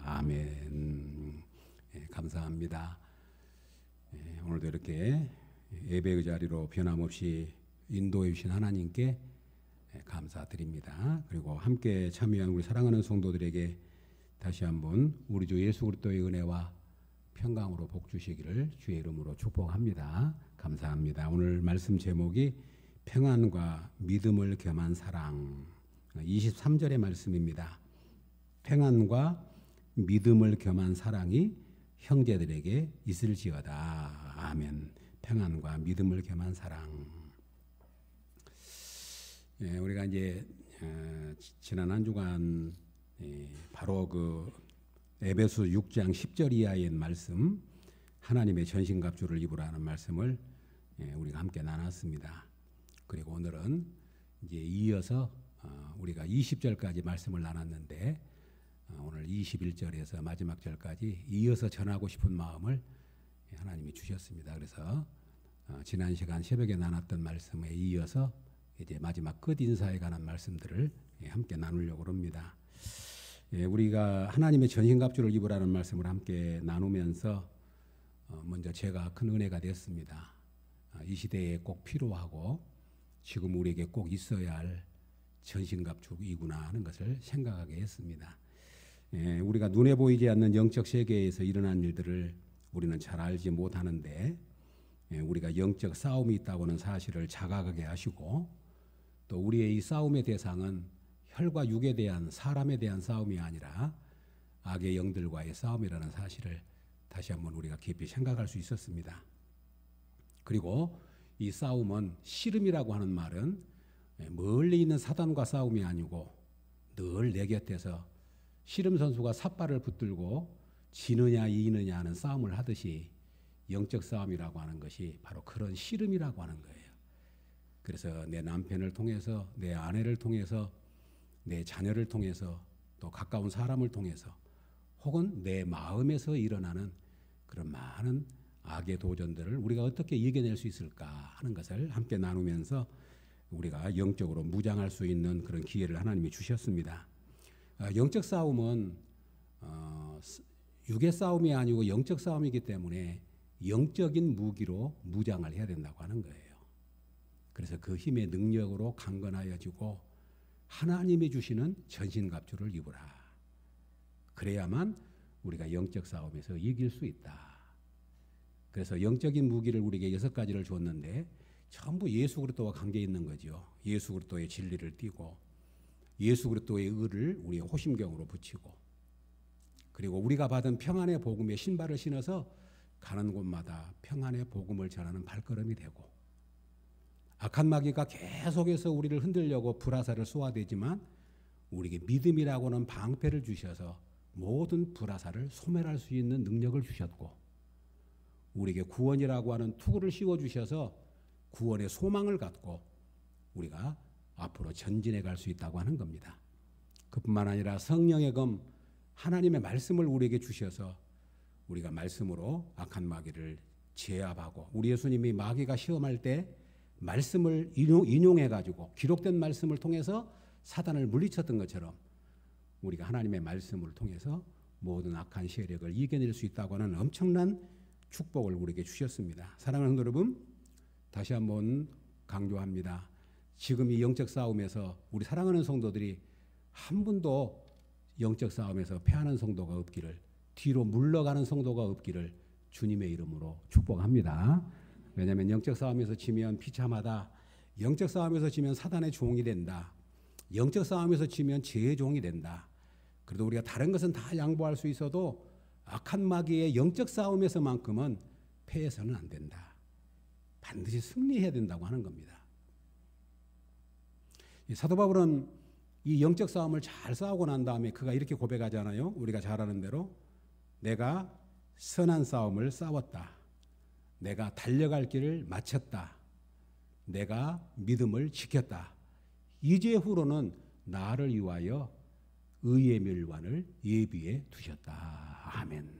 아멘. 감사합니다. 오늘도 이렇게 예배의 자리로 변함없이 인도해 주신 하나님께 감사드립니다. 그리고 함께 참여한 우리 사랑하는 성도들에게 다시 한번 우리 주 예수 그리스도의 은혜와 평강으로 복 주시기를 주의 이름으로 축복합니다. 감사합니다. 오늘 말씀 제목이 평안과 믿음을 겸한 사랑, 23절의 말씀입니다. 평안과 믿음을 겸한 사랑이 형제들에게 있을지어다. 아멘. 평안과 믿음을 겸한 사랑. 우리가 이제 지난 한 주간 바로 그 에베소 6장 10절 이하의 말씀, 하나님의 전신갑주를 입으라는 말씀을 우리가 함께 나눴습니다. 그리고 오늘은 이제 이어서 우리가 20절까지 말씀을 나눴는데 오늘 21절에서 마지막 절까지 이어서 전하고 싶은 마음을 하나님이 주셨습니다. 그래서 지난 시간 새벽에 나눴던 말씀에 이어서 이제 마지막 끝 인사에 관한 말씀들을 함께 나누려고 합니다. 우리가 하나님의 전신갑주를 입으라는 말씀을 함께 나누면서 먼저 제가 큰 은혜가 됐습니다. 이 시대에 꼭 필요하고 지금 우리에게 꼭 있어야 할 전신갑주이구나 하는 것을 생각하게 했습니다. 우리가 눈에 보이지 않는 영적 세계에서 일어난 일들을 우리는 잘 알지 못하는데 우리가 영적 싸움이 있다고는 사실을 자각하게 하시고 또 우리의 이 싸움의 대상은 혈과 육에 대한 사람에 대한 싸움이 아니라 악의 영들과의 싸움이라는 사실을 다시 한번 우리가 깊이 생각할 수 있었습니다. 그리고 이 싸움은 씨름이라고 하는 말은 멀리 있는 사단과 싸움이 아니고 늘 내 곁에서 씨름 선수가 삿발을 붙들고 지느냐 이느냐 하는 싸움을 하듯이 영적 싸움이라고 하는 것이 바로 그런 씨름이라고 하는 거예요. 그래서 내 남편을 통해서, 내 아내를 통해서, 내 자녀를 통해서, 또 가까운 사람을 통해서 혹은 내 마음에서 일어나는 그런 많은 악의 도전들을 우리가 어떻게 이겨낼 수 있을까 하는 것을 함께 나누면서 우리가 영적으로 무장할 수 있는 그런 기회를 하나님이 주셨습니다. 영적 싸움은 육의 싸움이 아니고 영적 싸움이기 때문에 영적인 무기로 무장을 해야 된다고 하는 거예요. 그래서 그 힘의 능력으로 강건하여지고 하나님이 주시는 전신갑주를 입으라. 그래야만 우리가 영적 싸움에서 이길 수 있다. 그래서 영적인 무기를 우리에게 6가지를 줬는데 전부 예수 그리스도와 관계 있는 거죠. 예수 그리스도의 진리를 띠고 예수 그리스도의 의를 우리의 호심경으로 붙이고 그리고 우리가 받은 평안의 복음의 신발을 신어서 가는 곳마다 평안의 복음을 전하는 발걸음이 되고 악한 마귀가 계속해서 우리를 흔들려고 불화살을 쏘아대지만 우리에게 믿음이라고 하는 방패를 주셔서 모든 불화살을 소멸할 수 있는 능력을 주셨고 우리에게 구원이라고 하는 투구를 씌워주셔서 구원의 소망을 갖고 우리가 앞으로 전진해 갈 수 있다고 하는 겁니다. 그뿐만 아니라 성령의 검 하나님의 말씀을 우리에게 주셔서 우리가 말씀으로 악한 마귀를 제압하고 우리 예수님이 마귀가 시험할 때 말씀을 인용해 가지고 기록된 말씀을 통해서 사단을 물리쳤던 것처럼 우리가 하나님의 말씀을 통해서 모든 악한 세력을 이겨낼 수 있다고 하는 엄청난 축복을 우리에게 주셨습니다. 사랑하는 성도 여러분, 다시 한번 강조합니다. 지금 이 영적 싸움에서 우리 사랑하는 성도들이 한 분도 영적 싸움에서 패하는 성도가 없기를, 뒤로 물러가는 성도가 없기를 주님의 이름으로 축복합니다. 왜냐하면 영적 싸움에서 지면 비참하다. 영적 싸움에서 지면 사단의 종이 된다. 영적 싸움에서 지면 죄의 종이 된다. 그래도 우리가 다른 것은 다 양보할 수 있어도 악한 마귀의 영적 싸움에서만큼은 패해서는 안 된다. 반드시 승리해야 된다고 하는 겁니다. 사도 바울은 이 영적 싸움을 잘 싸우고 난 다음에 그가 이렇게 고백하잖아요. 우리가 잘 아는 대로 내가 선한 싸움을 싸웠다. 내가 달려갈 길을 마쳤다. 내가 믿음을 지켰다. 이제후로는 나를 위하여 의의 멸관을 예비해 두셨다. 아멘.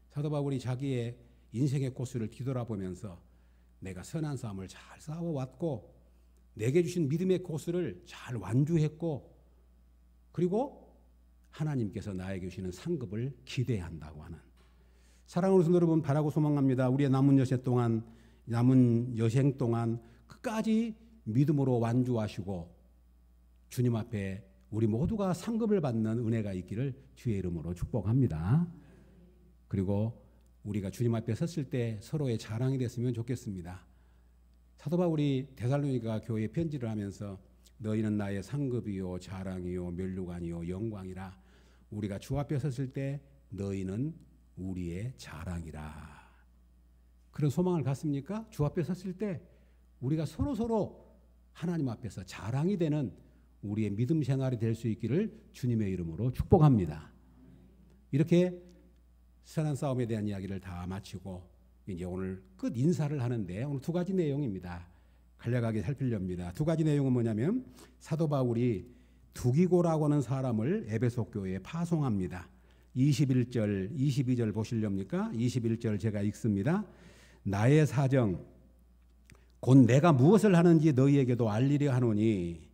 사도 바울이 자기의 인생의 코스를 뒤돌아보면서 내가 선한 싸움을 잘 싸워왔고 내게 주신 믿음의 코스를 잘 완주했고 그리고 하나님께서 나에게 주시는 상급을 기대한다고 하는, 사랑하는 성도 여러분, 바라고 소망합니다. 우리의 남은 여생 동안 끝까지 믿음으로 완주하시고 주님 앞에 우리 모두가 상급을 받는 은혜가 있기를 주의 이름으로 축복합니다. 그리고 우리가 주님 앞에 섰을 때 서로의 자랑이 됐으면 좋겠습니다. 사도 바울이 데살로니가 교회에 편지를 하면서 너희는 나의 상급이요 자랑이요 면류관이요 영광이라, 우리가 주 앞에 섰을 때 너희는 우리의 자랑이라. 그런 소망을 갖습니까? 주 앞에 섰을 때 우리가 서로 하나님 앞에서 자랑이 되는 우리의 믿음 생활이 될 수 있기를 주님의 이름으로 축복합니다. 이렇게 선한 싸움에 대한 이야기를 다 마치고 이제 오늘 끝 인사를 하는데, 오늘 두 가지 내용입니다. 간략하게 살피렵니다. 두 가지 내용은 뭐냐면, 사도 바울이 두기고라고 하는 사람을 에베소 교회에 파송합니다. 21절, 22절 보시렵니까? 21절 제가 읽습니다. 나의 사정 곧 내가 무엇을 하는지 너희에게도 알리려 하노니,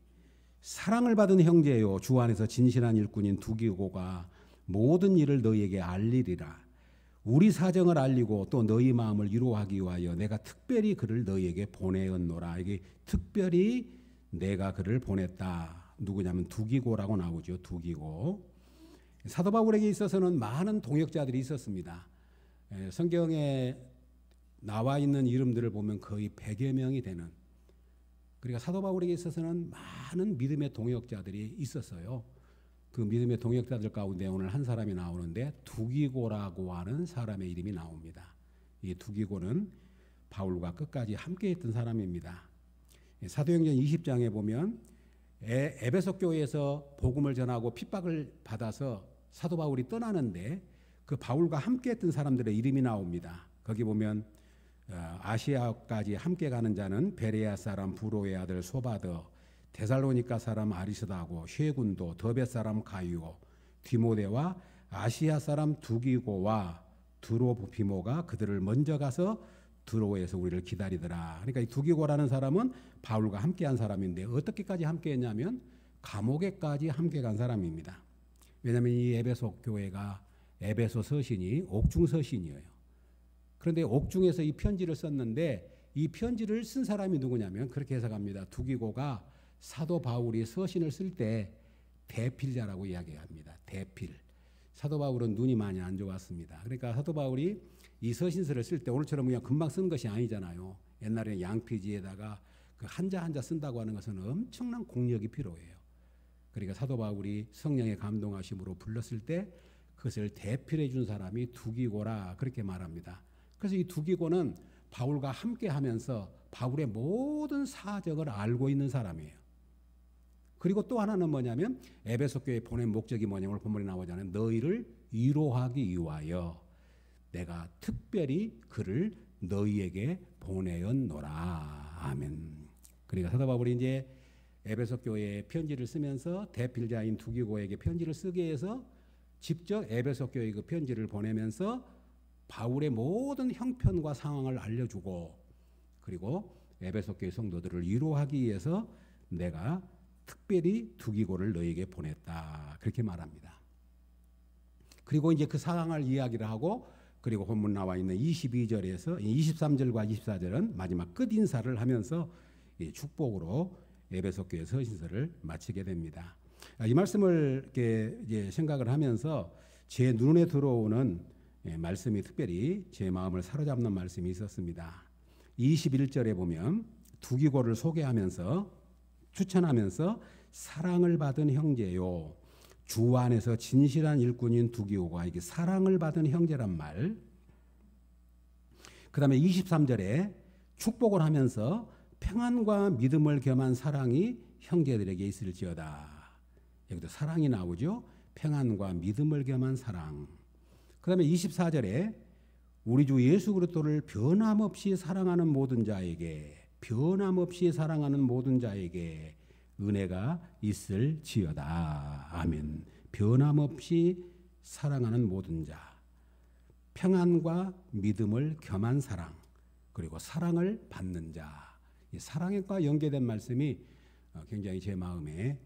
사랑을 받은 형제요 주 안에서 진실한 일꾼인 두기고가 모든 일을 너희에게 알리리라. 우리 사정을 알리고 또 너희 마음을 위로하기 위하여 내가 특별히 그를 너희에게 보내었노라. 이게 특별히 내가 그를 보냈다. 누구냐면 두기고라고 나오죠. 두기고. 사도 바울에게 있어서는 많은 동역자들이 있었습니다. 성경에 나와 있는 이름들을 보면 거의 100여 명이 되는, 그러니까 사도 바울에게 있어서는 많은 믿음의 동역자들이 있었어요. 그 믿음의 동역자들 가운데 오늘 한 사람이 나오는데 두기고라고 하는 사람의 이름이 나옵니다. 이 두기고는 바울과 끝까지 함께했던 사람입니다. 사도행전 20장에 보면 에베소 교회에서 복음을 전하고 핍박을 받아서 사도 바울이 떠나는데 그 바울과 함께했던 사람들의 이름이 나옵니다. 거기 보면 아시아까지 함께 가는 자는 베레아 사람 부로의 아들 소바더, 데살로니가 사람 아리스다고, 쉐군도, 더벳 사람 가이오, 디모데와 아시아 사람 두기고와 드로피모가 그들을 먼저 가서 드로에서 우리를 기다리더라. 그러니까 이 두기고라는 사람은 바울과 함께한 사람인데 어떻게까지 함께했냐면 감옥에까지 함께 간 사람입니다. 왜냐하면 이 에베소 교회가 에베소 서신이 옥중 서신이에요. 그런데 옥중에서 이 편지를 썼는데 이 편지를 쓴 사람이 누구냐면 그렇게 해석합니다. 두기고가 사도 바울이 서신을 쓸 때 대필자라고 이야기합니다. 대필. 사도 바울은 눈이 많이 안 좋았습니다. 그러니까 사도 바울이 이 서신서를 쓸 때 오늘처럼 그냥 금방 쓴 것이 아니잖아요. 옛날에 양피지에다가 그 한자 한자 쓴다고 하는 것은 엄청난 공력이 필요해요. 그러니까 사도 바울이 성령의 감동하심으로 불렀을 때 그것을 대필해 준 사람이 두기고라 그렇게 말합니다. 그래서 이 두기고는 바울과 함께 하면서 바울의 모든 사정을 알고 있는 사람이에요. 그리고 또 하나는 뭐냐면 에베소 교회에 보낸 목적이 뭐냐면 오늘 본문에 나오잖아요. 너희를 위로하기 위하여 내가 특별히 그를 너희에게 보내었노라. 아멘. 그러니까 사도 바울이 이제 에베소 교회에 편지를 쓰면서 대필자인 두기고에게 편지를 쓰게 해서 직접 에베소 교회에 그 편지를 보내면서 바울의 모든 형편과 상황을 알려주고 그리고 에베소 교회 성도들을 위로하기 위해서 내가 특별히 두기고를 너에게 보냈다. 그렇게 말합니다. 그리고 이제 그 상황을 이야기를 하고 그리고 본문 나와 있는 22절에서 23절과 24절은 마지막 끝 인사를 하면서 축복으로 에베소 교회 서신서를 마치게 됩니다. 이 말씀을 이렇게 이제 생각을 하면서 제 눈에 들어오는 말씀이 특별히 제 마음을 사로잡는 말씀이 있었습니다. 21절에 보면 두기고를 소개하면서 추천하면서 사랑을 받은 형제요 주 안에서 진실한 일꾼인 두기고가 이게 사랑을 받은 형제란 말. 그 다음에 23절에 축복을 하면서 평안과 믿음을 겸한 사랑이 형제들에게 있을지어다. 여기도 사랑이 나오죠. 평안과 믿음을 겸한 사랑. 그 다음에 24절에 우리 주 예수 그리스도를 변함없이 사랑하는 모든 자에게 은혜가 있을지어다. 아멘. 변함없이 사랑하는 모든 자, 평안과 믿음을 겸한 사랑, 그리고 사랑을 받는 자. 이 사랑과 연계된 말씀이 굉장히 제 마음에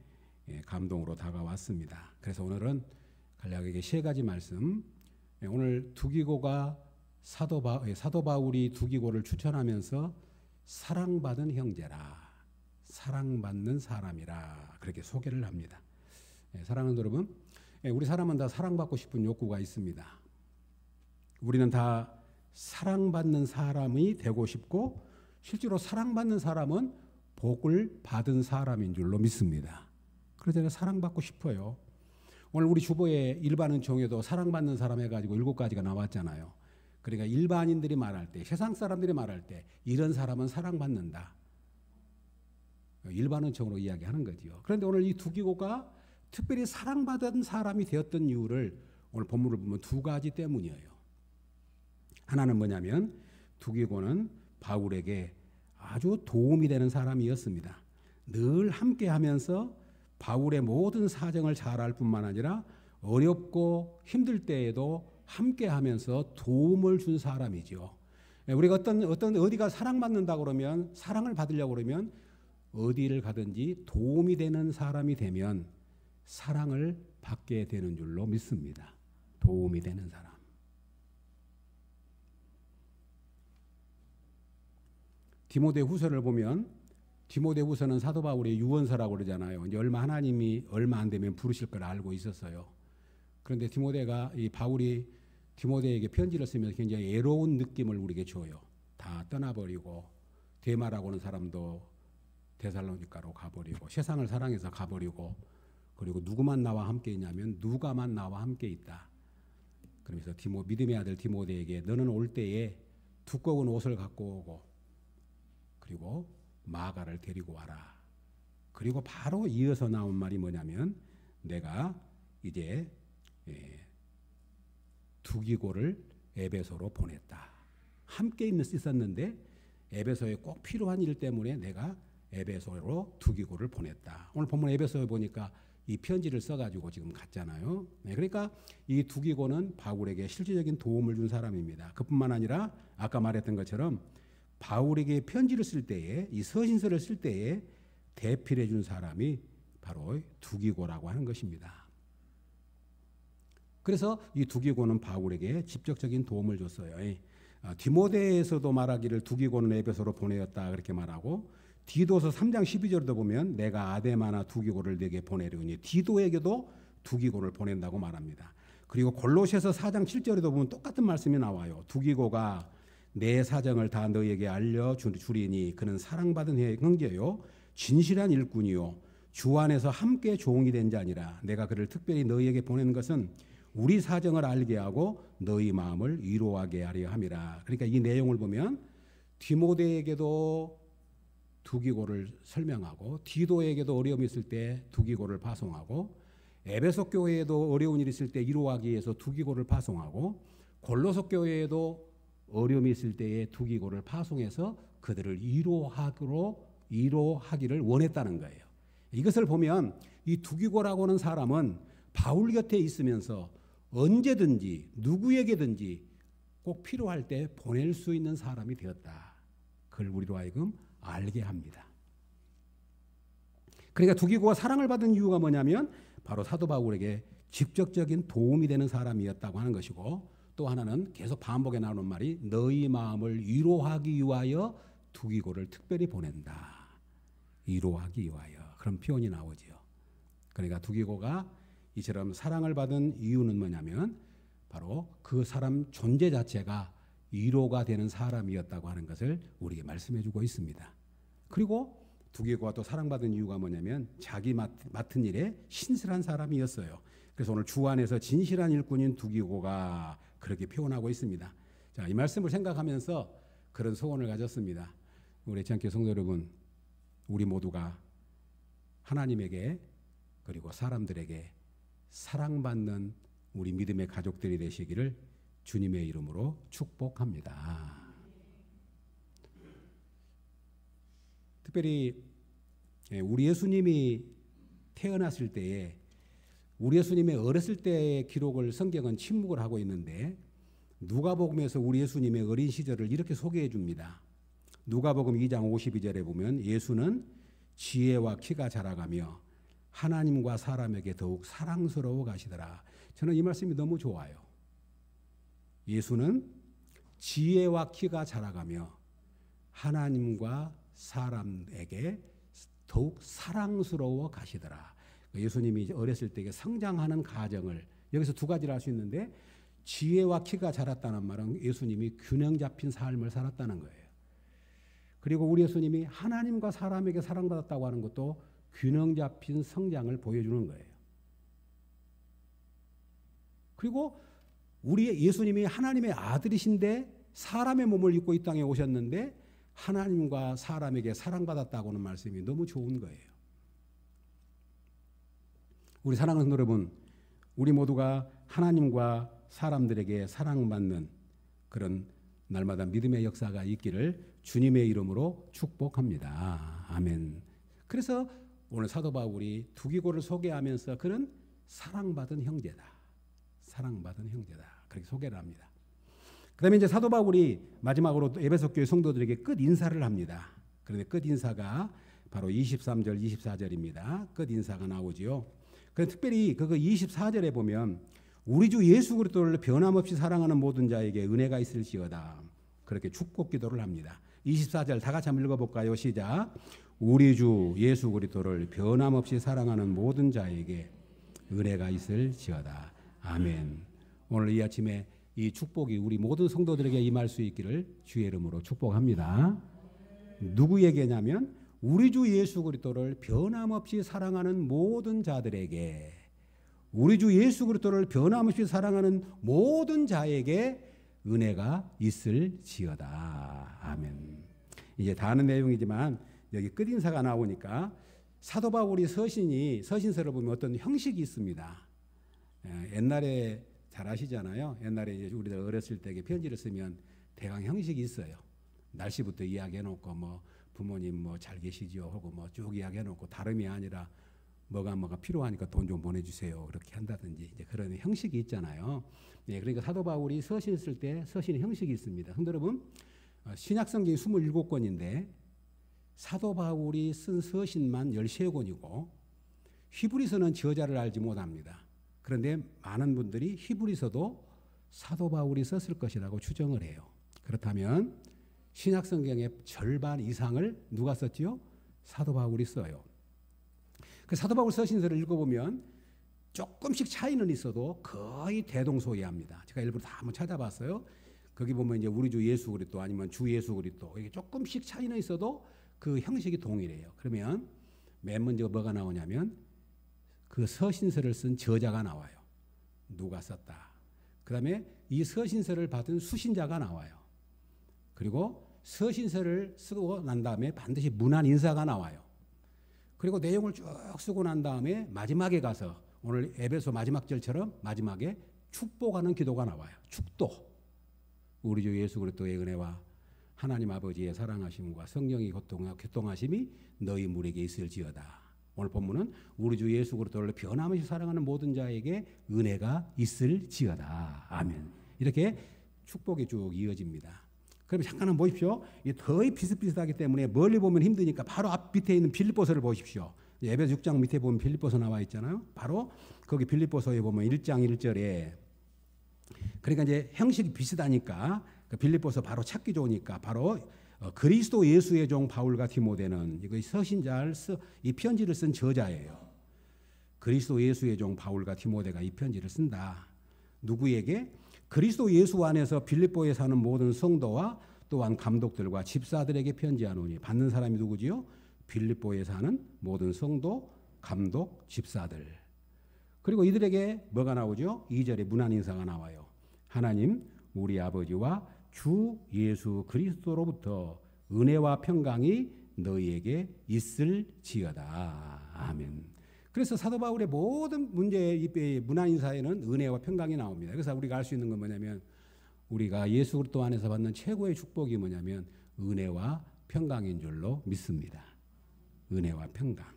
감동으로 다가왔습니다. 그래서 오늘은 간략하게 세 가지 말씀. 오늘 두기고가 사도 바울이 두기고를 추천하면서 사랑받은 형제라, 사랑받는 사람이라 그렇게 소개를 합니다. 사랑하는 여러분, 우리 사람은 다 사랑받고 싶은 욕구가 있습니다. 우리는 다 사랑받는 사람이 되고 싶고 실제로 사랑받는 사람은 복을 받은 사람인 줄로 믿습니다. 그래서 제가 사랑받고 싶어요. 오늘 우리 주보에 일반은총에도 사랑받는 사람 해가지고 7가지가 나왔잖아요. 그러니까 일반인들이 말할 때, 세상 사람들이 말할 때 이런 사람은 사랑받는다. 일반은총으로 이야기하는 거죠. 그런데 오늘 이 두기고가 특별히 사랑받은 사람이 되었던 이유를 오늘 본문을 보면 2가지 때문이에요. 하나는 뭐냐면 두기고는 바울에게 아주 도움이 되는 사람이었습니다. 늘 함께하면서 바울의 모든 사정을 잘 알 뿐만 아니라 어렵고 힘들 때에도 함께하면서 도움을 준 사람이죠. 우리가 어디가 사랑받는다 그러면, 사랑을 받으려고 그러면 어디를 가든지 도움이 되는 사람이 되면 사랑을 받게 되는 줄로 믿습니다. 도움이 되는 사람. 디모데후서를 보면 디모데후서는 사도 바울의 유언서라고 그러잖아요. 이제 하나님이 얼마 안 되면 부르실 걸 알고 있었어요. 그런데 바울이 디모데에게 편지를 쓰면서 굉장히 애로운 느낌을 우리에게 줘요. 다 떠나버리고 데마라고 하는 사람도 데살로니가로 가버리고 세상을 사랑해서 가버리고 그리고 누구만 나와 함께 있냐면 누가만 나와 함께 있다. 그러면서 믿음의 아들 디모데에게 너는 올 때에 두꺼운 옷을 갖고 오고 그리고 마가를 데리고 와라. 그리고 바로 이어서 나온 말이 뭐냐면 내가 이제 두기고를 에베소로 보냈다. 함께 있었는데 에베소에 꼭 필요한 일 때문에 내가 에베소로 두기고를 보냈다. 오늘 본문 에베소에 보니까 이 편지를 써가지고 지금 갔잖아요. 그러니까 이 두기고는 바울에게 실질적인 도움을 준 사람입니다. 그뿐만 아니라 아까 말했던 것처럼 바울에게 편지를 쓸 때에 이 서신서를 쓸 때에 대필해 준 사람이 바로 두기고라고 하는 것입니다. 그래서 이 두기고는 바울에게 직접적인 도움을 줬어요. 디모데에서도 말하기를 두기고는 에베소로 보내었다 그렇게 말하고 디도서 3장 12절도 보면 내가 아데마나 두기고를 내게 보내려니 디도에게도 두기고를 보낸다고 말합니다. 그리고 골로새서 4장 7절에도 보면 똑같은 말씀이 나와요. 두기고가 내 사정을 다 너에게 알려주리니 그는 사랑받은 형제요 진실한 일꾼이요 주 안에서 함께 종이 된 자니라. 내가 그를 특별히 너희에게 보낸 것은 우리 사정을 알게 하고 너희 마음을 위로하게 하려 함이라. 그러니까 이 내용을 보면 디모데에게도 두기고를 설명하고 디도에게도 어려움이 있을 때 두기고를 파송하고 에베소 교회에도 어려운 일이 있을 때 위로하기 위해서 두기고를 파송하고 골로새 교회에도 어려움이 있을 때에 두기고를 파송해서 그들을 위로하기를 원했다는 거예요. 이것을 보면 이 두기고라고 하는 사람은 바울 곁에 있으면서 언제든지 누구에게든지 꼭 필요할 때 보낼 수 있는 사람이 되었다. 그걸 우리로 하여금 알게 합니다. 그러니까 두기고가 사랑을 받은 이유가 뭐냐면 바로 사도 바울에게 직접적인 도움이 되는 사람이었다고 하는 것이고 또 하나는 계속 반복해 나오는 말이 너희 마음을 위로하기 위하여 두기고를 특별히 보낸다. 위로하기 위하여 그런 표현이 나오죠. 그러니까 두기고가 이처럼 사랑을 받은 이유는 뭐냐면 바로 그 사람 존재 자체가 위로가 되는 사람이었다고 하는 것을 우리에게 말씀해 주고 있습니다. 그리고 두기고가 또 사랑받은 이유가 뭐냐면 자기 맡은 일에 신실한 사람이었어요. 그래서 오늘 주 안에서 진실한 일꾼인 두기고가 그렇게 표현하고 있습니다. 자, 이 말씀을 생각하면서 그런 소원을 가졌습니다. 우리 지안교회 성도 여러분, 우리 모두가 하나님에게 그리고 사람들에게 사랑받는 우리 믿음의 가족들이 되시기를 주님의 이름으로 축복합니다. 특별히 우리 예수님이 태어났을 때에 우리 예수님의 어렸을 때의 기록을 성경은 침묵을 하고 있는데 누가복음에서 우리 예수님의 어린 시절을 이렇게 소개해 줍니다. 누가복음 2장 52절에 보면 예수는 지혜와 키가 자라가며 하나님과 사람에게 더욱 사랑스러워 가시더라. 저는 이 말씀이 너무 좋아요. 예수는 지혜와 키가 자라가며 하나님과 사람에게 더욱 사랑스러워 가시더라. 예수님이 어렸을 때 성장하는 과정을 여기서 두 가지를 알 수 있는데, 지혜와 키가 자랐다는 말은 예수님이 균형 잡힌 삶을 살았다는 거예요. 그리고 우리 예수님이 하나님과 사람에게 사랑받았다고 하는 것도 균형 잡힌 성장을 보여주는 거예요. 그리고 우리 예수님이 하나님의 아들이신데 사람의 몸을 입고 이 땅에 오셨는데 하나님과 사람에게 사랑받았다고 하는 말씀이 너무 좋은 거예요. 우리 사랑하는 성도 여러분, 우리 모두가 하나님과 사람들에게 사랑받는 그런 날마다 믿음의 역사가 있기를 주님의 이름으로 축복합니다. 아멘. 그래서 오늘 사도 바울이 두기고를 소개하면서 그는 사랑받은 형제다. 사랑받은 형제다. 그렇게 소개를 합니다. 그 다음에 이제 사도 바울이 마지막으로 에베소 교회 성도들에게 끝 인사를 합니다. 그런데 끝 인사가 바로 23절, 24절입니다. 끝 인사가 나오지요. 그래서 특별히 그거 24절에 보면 우리 주 예수 그리스도를 변함없이 사랑하는 모든 자에게 은혜가 있을지어다. 그렇게 축복 기도를 합니다. 24절 다 같이 한번 읽어볼까요? 시작. 우리 주 예수 그리스도를 변함없이 사랑하는 모든 자에게 은혜가 있을지어다. 아멘. 오늘 이 아침에 이 축복이 우리 모든 성도들에게 임할 수 있기를 주의 이름으로 축복합니다. 누구에게냐면 우리 주 예수 그리스도를 변함없이 사랑하는 모든 자들에게, 우리 주 예수 그리스도를 변함없이 사랑하는 모든 자에게 은혜가 있을지어다. 아멘. 이제 다 아는 내용이지만 여기 끝인사가 나오니까 사도 바울이 서신서를 보면 어떤 형식이 있습니다. 옛날에 잘 아시잖아요. 옛날에 이제 우리들 어렸을 때 편지를 쓰면 대강 형식이 있어요. 날씨부터 이야기해놓고 뭐 부모님 뭐 잘 계시죠 하고 뭐 쭉 이야기해놓고 다름이 아니라 뭐가 필요하니까 돈 좀 보내주세요 그렇게 한다든지 이제 그런 형식이 있잖아요. 예, 그러니까 사도 바울이 서신 쓸 때 서신의 형식이 있습니다. 성도 여러분, 신약성경이 27권인데 사도 바울이 쓴 서신만 13권이고 히브리서는 저자를 알지 못합니다. 그런데 많은 분들이 히브리서도 사도 바울이 썼을 것이라고 추정을 해요. 그렇다면 신약성경의 절반 이상을 누가 썼지요? 사도 바울이 써요. 그 사도 바울 서신서를 읽어보면 조금씩 차이는 있어도 거의 대동소이합니다. 제가 일부러 다 한번 찾아봤어요. 거기 보면 이제 우리 주 예수 그리스도 아니면 주 예수 그리스도 이게 조금씩 차이는 있어도 그 형식이 동일해요. 그러면 맨 먼저 뭐가 나오냐면 그 서신서를 쓴 저자가 나와요. 누가 썼다. 그 다음에 이 서신서를 받은 수신자가 나와요. 그리고 서신서를 쓰고 난 다음에 반드시 문안 인사가 나와요. 그리고 내용을 쭉 쓰고 난 다음에 마지막에 가서 오늘 에베소 마지막 절처럼 마지막에 축복하는 기도가 나와요. 축도. 우리 주 예수 그리스도의 은혜와 하나님 아버지의 사랑하심과 성령의 교통하심이 너희 물에게 있을지어다. 오늘 본문은 우리 주 예수 그리스도를 변함없이 사랑하는 모든 자에게 은혜가 있을지어다. 아멘. 이렇게 축복이 쭉 이어집니다. 그럼 잠깐 한번 보십시오. 거의 비슷비슷하기 때문에 멀리 보면 힘드니까 바로 앞 밑에 있는 빌립보서를 보십시오. 에베소 6장 밑에 보면 빌립보서 나와 있잖아요. 바로 거기 빌립보서에 보면 1장 1절에 그러니까 이제 형식이 비슷하니까 그 빌립보서 바로 찾기 좋으니까 바로 그리스도 예수의 종 바울과 디모데는 이거 서신자를 이 편지를 쓴 저자예요. 그리스도 예수의 종 바울과 디모데가 이 편지를 쓴다. 누구에게? 그리스도 예수 안에서 빌립보에 사는 모든 성도와 또한 감독들과 집사들에게 편지하노니. 받는 사람이 누구지요? 빌립보에 사는 모든 성도, 감독, 집사들. 그리고 이들에게 뭐가 나오죠? 2절에 문안 인사가 나와요. 하나님 우리 아버지와 주 예수 그리스도로부터 은혜와 평강이 너희에게 있을지어다. 아멘. 그래서 사도 바울의 모든 문제의 문안 인사에는 은혜와 평강이 나옵니다. 그래서 우리가 알 수 있는 건 뭐냐면 우리가 예수 그리스도 안에서 받는 최고의 축복이 뭐냐면 은혜와 평강인 줄로 믿습니다. 은혜와 평강.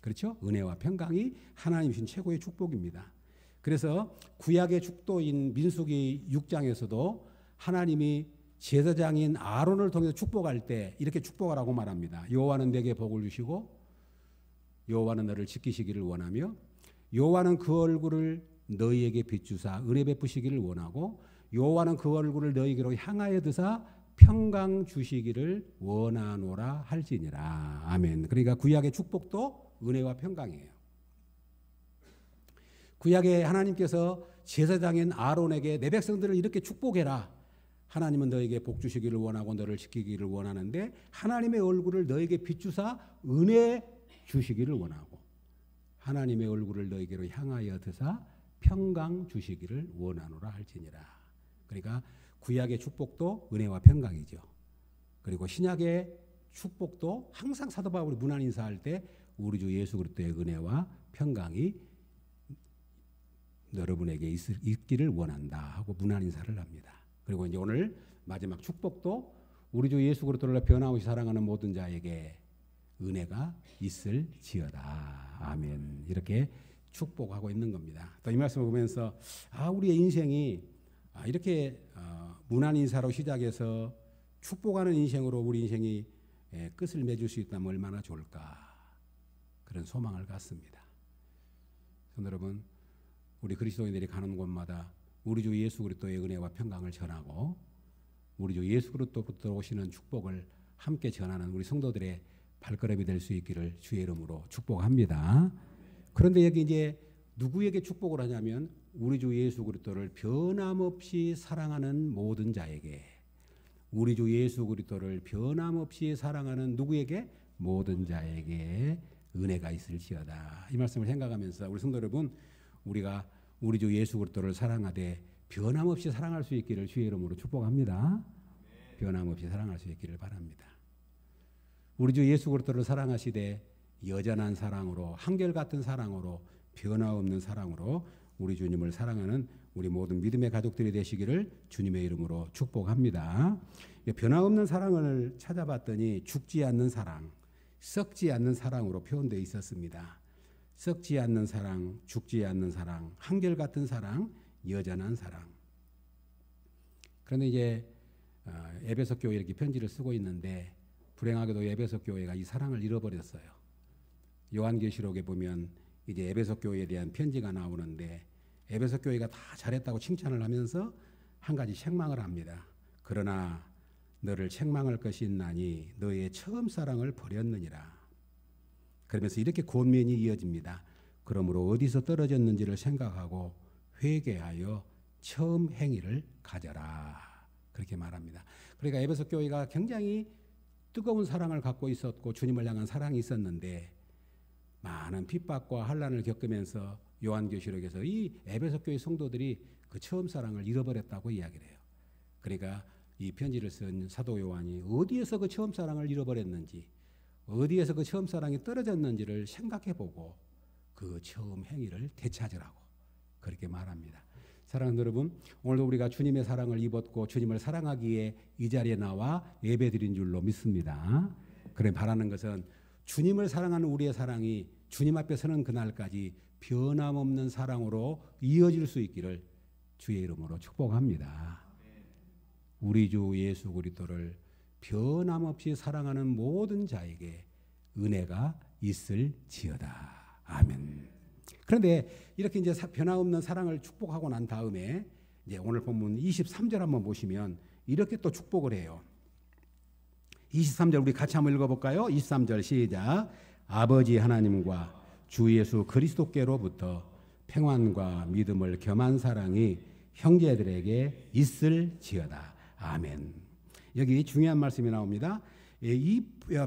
그렇죠? 은혜와 평강이 하나님 주신 최고의 축복입니다. 그래서 구약의 축도인 민수기 6장에서도 하나님이 제사장인 아론을 통해서 축복할 때 이렇게 축복하라고 말합니다. 여호와는 내게 복을 주시고 여호와는 너를 지키시기를 원하며 여호와는 그 얼굴을 너희에게 비추사 은혜 베푸시기를 원하고 여호와는 그 얼굴을 너희에게로 향하여 드사 평강 주시기를 원하노라 할지니라. 아멘. 그러니까 구약의 축복도 은혜와 평강이에요. 구약에 하나님께서 제사장인 아론에게 내 백성들을 이렇게 축복해라. 하나님은 너에게 복 주시기를 원하고 너를 지키기를 원하는데 하나님의 얼굴을 너에게 비추사 은혜 주시기를 원하고 하나님의 얼굴을 너에게로 향하여 드사 평강 주시기를 원하노라 할지니라. 그러니까 구약의 축복도 은혜와 평강이죠. 그리고 신약의 축복도 항상 사도 바울이 문안 인사할 때 우리 주 예수 그리스도의 은혜와 평강이 여러분에게 있기를 원한다 하고 문안 인사를 합니다. 그리고 이제 오늘 마지막 축복도 우리 주 예수 그리스도를 변함없이 사랑하는 모든 자에게 은혜가 있을지어다. 아멘. 이렇게 축복하고 있는 겁니다. 또 이 말씀을 보면서 우리의 인생이 이렇게 문안 인사로 시작해서 축복하는 인생으로 우리 인생이 끝을 맺을 수 있다면 얼마나 좋을까 그런 소망을 갖습니다. 여러분 우리 그리스도인들이 가는 곳마다 우리 주 예수 그리스도의 은혜와 평강을 전하고 우리 주 예수 그리스도부터 오시는 축복을 함께 전하는 우리 성도들의 발걸음이 될 수 있기를 주의 이름으로 축복합니다. 그런데 여기 이제 누구에게 축복을 하냐면 우리 주 예수 그리스도를 변함없이 사랑하는 모든 자에게 우리 주 예수 그리스도를 변함없이 사랑하는 누구에게 모든 자에게 은혜가 있을지어다. 이 말씀을 생각하면서 우리 성도 여러분 우리가 우리 주 예수 그리스도를 사랑하되 변함없이 사랑할 수 있기를 주의 이름으로 축복합니다. 변함없이 사랑할 수 있기를 바랍니다. 우리 주 예수 그리스도를 사랑하시되 여전한 사랑으로 한결같은 사랑으로 변화없는 사랑으로 우리 주님을 사랑하는 우리 모든 믿음의 가족들이 되시기를 주님의 이름으로 축복합니다. 변화없는 사랑을 찾아봤더니 죽지 않는 사랑, 썩지 않는 사랑으로 표현되어 있었습니다. 썩지 않는 사랑, 죽지 않는 사랑, 한결같은 사랑, 여전한 사랑. 그런데 이제 에베소 교회에 이렇게 편지를 쓰고 있는데 불행하게도 에베소 교회가 이 사랑을 잃어버렸어요. 요한계시록에 보면 이제 에베소 교회에 대한 편지가 나오는데 에베소 교회가 다 잘했다고 칭찬을 하면서 한 가지 책망을 합니다. 그러나 너를 책망할 것이 있나니 너의 처음 사랑을 버렸느니라. 그러면서 이렇게 권면이 이어집니다. 그러므로 어디서 떨어졌는지를 생각하고 회개하여 처음 행위를 가져라. 그렇게 말합니다. 그러니까 에베소 교회가 굉장히 뜨거운 사랑을 갖고 있었고 주님을 향한 사랑이 있었는데 많은 핍박과 환난을 겪으면서 요한계시록에서 이 에베소 교회 성도들이 그 처음 사랑을 잃어버렸다고 이야기를 해요. 그러니까 이 편지를 쓴 사도 요한이 어디에서 그 처음 사랑을 잃어버렸는지 어디에서 그 처음 사랑이 떨어졌는지를 생각해보고 그 처음 행위를 되찾으라고 그렇게 말합니다. 사랑하는 여러분, 오늘도 우리가 주님의 사랑을 입었고 주님을 사랑하기에 이 자리에 나와 예배드린 줄로 믿습니다. 그래 바라는 것은 주님을 사랑하는 우리의 사랑이 주님 앞에 서는 그날까지 변함없는 사랑으로 이어질 수 있기를 주의 이름으로 축복합니다. 우리 주 예수 그리스도를 변함없이 사랑하는 모든 자에게 은혜가 있을지어다. 아멘. 그런데 이렇게 이제 변함없는 사랑을 축복하고 난 다음에 이제 오늘 본문 23절 한번 보시면 이렇게 또 축복을 해요. 23절 우리 같이 한번 읽어볼까요? 23절 시작. 아버지 하나님과 주 예수 그리스도께로부터 평안과 믿음을 겸한 사랑이 형제들에게 있을지어다. 아멘. 여기 중요한 말씀이 나옵니다. 이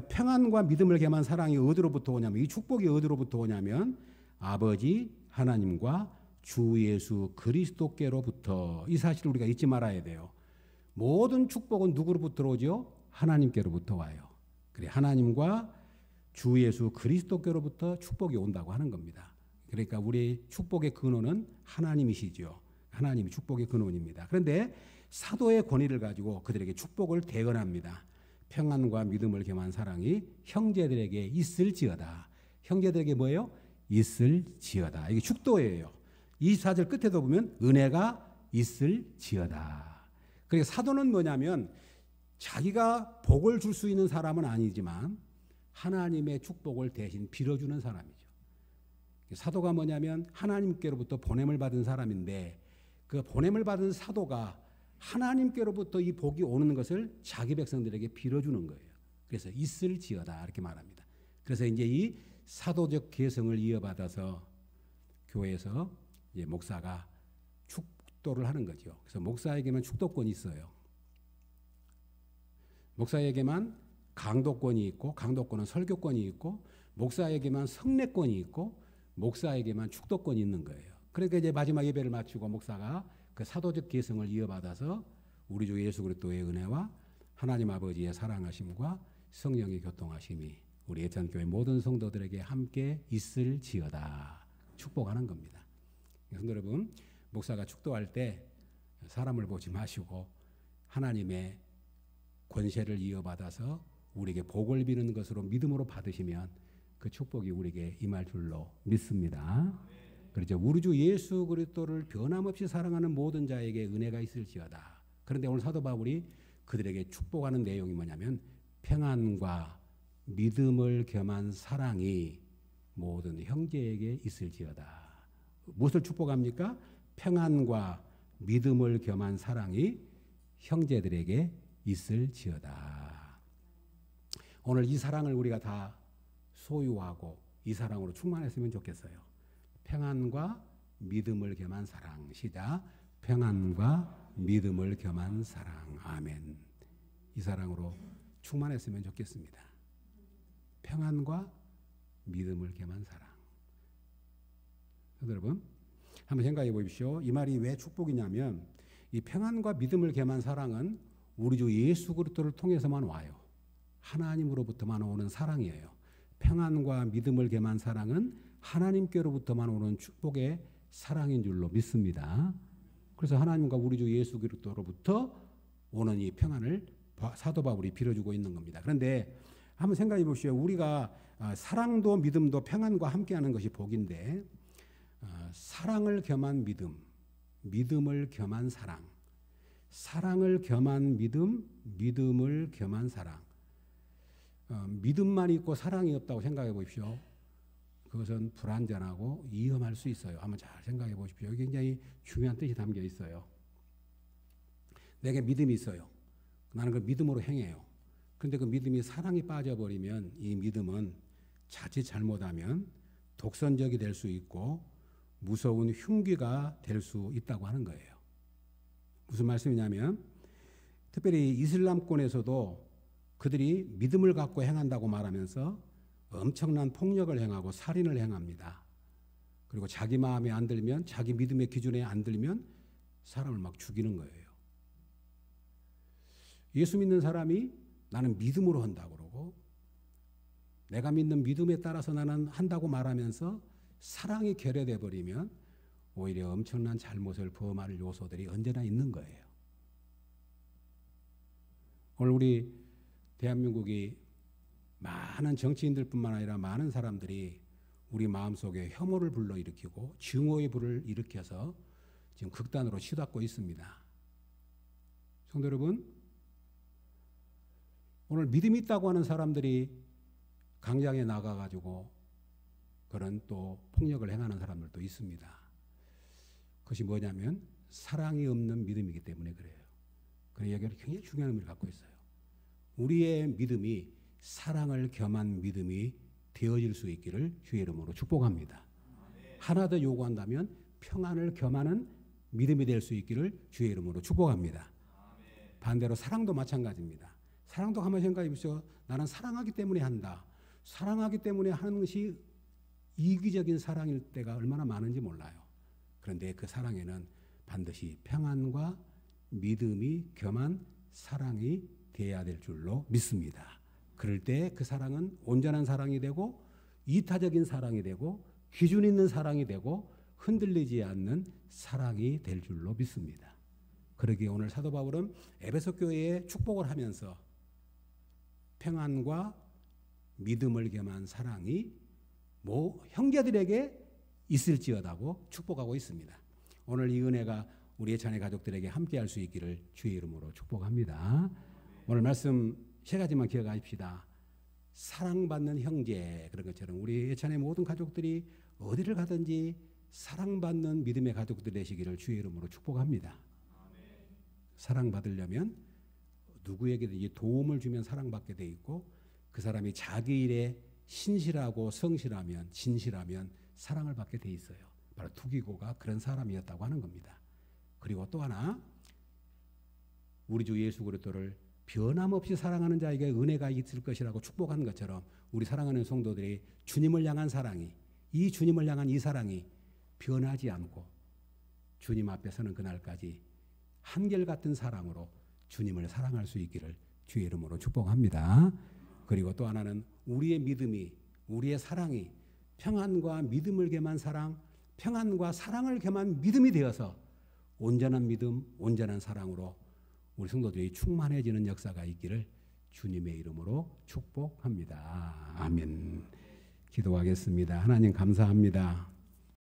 평안과 믿음을 겸한 사랑이 어디로부터 오냐면 이 축복이 어디로부터 오냐면 아버지 하나님과 주 예수 그리스도께로부터 이 사실을 우리가 잊지 말아야 돼요. 모든 축복은 누구로부터 오죠? 하나님께로부터 와요. 그래 하나님과 주 예수 그리스도께로부터 축복이 온다고 하는 겁니다. 그러니까 우리 축복의 근원은 하나님이시죠. 하나님이 축복의 근원입니다. 그런데 사도의 권위를 가지고 그들에게 축복을 대언합니다. 평안과 믿음을 겸한 사랑이 형제들에게 있을지어다. 형제들에게 뭐예요? 있을지어다. 이게 축도예요. 24절 끝에도 보면 은혜가 있을지어다. 그러니까 사도는 뭐냐면 자기가 복을 줄 수 있는 사람은 아니지만 하나님의 축복을 대신 빌어주는 사람이죠. 사도가 뭐냐면 하나님께로부터 보냄을 받은 사람인데 그 보냄을 받은 사도가 하나님께로부터 이 복이 오는 것을 자기 백성들에게 빌어주는 거예요. 그래서 있을지어다 이렇게 말합니다. 그래서 이제 이 사도적 계성을 이어받아서 교회에서 이제 목사가 축도를 하는 거죠. 그래서 목사에게만 축도권이 있어요. 목사에게만 강도권이 있고 강도권은 설교권이 있고 목사에게만 성례권이 있고 목사에게만 축도권이 있는 거예요. 그러니까 이제 마지막 예배를 마치고 목사가 그 사도적 계성을 이어받아서 우리 주 예수 그리스도의 은혜와 하나님 아버지의 사랑하심과 성령의 교통하심이 우리 예찬교회 모든 성도들에게 함께 있을지어다 축복하는 겁니다. 성도 여러분, 목사가 축도할 때 사람을 보지 마시고 하나님의 권세를 이어받아서 우리에게 복을 비는 것으로 믿음으로 받으시면 그 축복이 우리에게 임할 줄로 믿습니다. 그렇죠. 우리 주 예수 그리스도를 변함없이 사랑하는 모든 자에게 은혜가 있을지어다. 그런데 오늘 사도 바울이 그들에게 축복하는 내용이 뭐냐면 평안과 믿음을 겸한 사랑이 모든 형제에게 있을지어다. 무엇을 축복합니까? 평안과 믿음을 겸한 사랑이 형제들에게 있을지어다. 오늘 이 사랑을 우리가 다 소유하고 이 사랑으로 충만했으면 좋겠어요. 평안과 믿음을 겸한 사랑. 시작. 평안과 믿음을 겸한 사랑. 아멘. 이 사랑으로 충만했으면 좋겠습니다. 평안과 믿음을 겸한 사랑. 여러분, 한번 생각해 보십시오. 이 말이 왜 축복이냐면 이 평안과 믿음을 겸한 사랑은 우리 주 예수 그리스도를 통해서만 와요. 하나님으로부터만 오는 사랑이에요. 평안과 믿음을 겸한 사랑은 하나님께로부터만 오는 축복의 사랑인 줄로 믿습니다. 그래서 하나님과 우리 주 예수 그리스도로부터 오는 이 평안을 사도 바울이 빌어주고 있는 겁니다. 그런데 한번 생각해 보십시오. 우리가 사랑도 믿음도 평안과 함께하는 것이 복인데 사랑을 겸한 믿음, 믿음을 겸한 사랑, 사랑을 겸한 믿음, 믿음을 겸한 사랑. 믿음만 있고 사랑이 없다고 생각해 보십시오. 그것은 불완전하고 위험할 수 있어요. 한번 잘 생각해 보십시오. 여기 굉장히 중요한 뜻이 담겨 있어요. 내게 믿음이 있어요. 나는 그 믿음으로 행해요. 그런데 그 믿음이 사랑이 빠져버리면 이 믿음은 자칫 잘못하면 독선적이 될 수 있고 무서운 흉기가 될 수 있다고 하는 거예요. 무슨 말씀이냐면 특별히 이슬람권에서도 그들이 믿음을 갖고 행한다고 말하면서 엄청난 폭력을 행하고 살인을 행합니다. 그리고 자기 마음에 안 들면 자기 믿음의 기준에 안 들면 사람을 막 죽이는 거예요. 예수 믿는 사람이 나는 믿음으로 한다고 그러고 내가 믿는 믿음에 따라서 나는 한다고 말하면서 사랑이 결여돼 버리면 오히려 엄청난 잘못을 범할 요소들이 언제나 있는 거예요. 오늘 우리 대한민국이 많은 정치인들뿐만 아니라 많은 사람들이 우리 마음속에 혐오를 불러일으키고 증오의 불을 일으켜서 지금 극단으로 치닫고 있습니다. 성도 여러분, 오늘 믿음이 있다고 하는 사람들이 강장에 나가가지고 그런 또 폭력을 행하는 사람들도 있습니다. 그것이 뭐냐면 사랑이 없는 믿음이기 때문에 그래요. 그래서 여기는 굉장히 중요한 의미를 갖고 있어요. 우리의 믿음이 사랑을 겸한 믿음이 되어질 수 있기를 주의 이름으로 축복합니다. 하나 더 요구한다면 평안을 겸하는 믿음이 될 수 있기를 주의 이름으로 축복합니다. 반대로 사랑도 마찬가지입니다. 사랑도 한번 생각해 보십시오. 나는 사랑하기 때문에 한다. 사랑하기 때문에 하는 것이 이기적인 사랑일 때가 얼마나 많은지 몰라요. 그런데 그 사랑에는 반드시 평안과 믿음이 겸한 사랑이 되어야 될 줄로 믿습니다. 그럴 때 그 사랑은 온전한 사랑이 되고 이타적인 사랑이 되고 기준 있는 사랑이 되고 흔들리지 않는 사랑이 될 줄로 믿습니다. 그러기에 오늘 사도 바울은 에베소 교회에 축복을 하면서 평안과 믿음을 겸한 사랑이 형제들에게 있을지어다고 축복하고 있습니다. 오늘 이 은혜가 우리 예찬의 가족들에게 함께할 수 있기를 주의 이름으로 축복합니다. 오늘 말씀 세 가지만 기억하십시다. 사랑받는 형제, 그런 것처럼 우리 예찬의 모든 가족들이 어디를 가든지 사랑받는 믿음의 가족들 되시기를 주의 이름으로 축복합니다. 사랑받으려면 누구에게든지 도움을 주면 사랑받게 돼 있고 그 사람이 자기 일에 신실하고 성실하면 진실하면 사랑을 받게 돼 있어요. 바로 투기고가 그런 사람이었다고 하는 겁니다. 그리고 또 하나 우리 주 예수 그리스도를 변함없이 사랑하는 자에게 은혜가 있을 것이라고 축복한 것처럼 우리 사랑하는 성도들이 주님을 향한 사랑이 이 주님을 향한 이 사랑이 변하지 않고 주님 앞에 서는 그날까지 한결같은 사랑으로 주님을 사랑할 수 있기를 주의 이름으로 축복합니다. 그리고 또 하나는 우리의 믿음이 우리의 사랑이 평안과 믿음을 겸한 사랑, 평안과 사랑을 겸한 믿음이 되어서 온전한 믿음, 온전한 사랑으로 우리 성도들이 충만해지는 역사가 있기를 주님의 이름으로 축복합니다. 아멘. 기도하겠습니다. 하나님 감사합니다.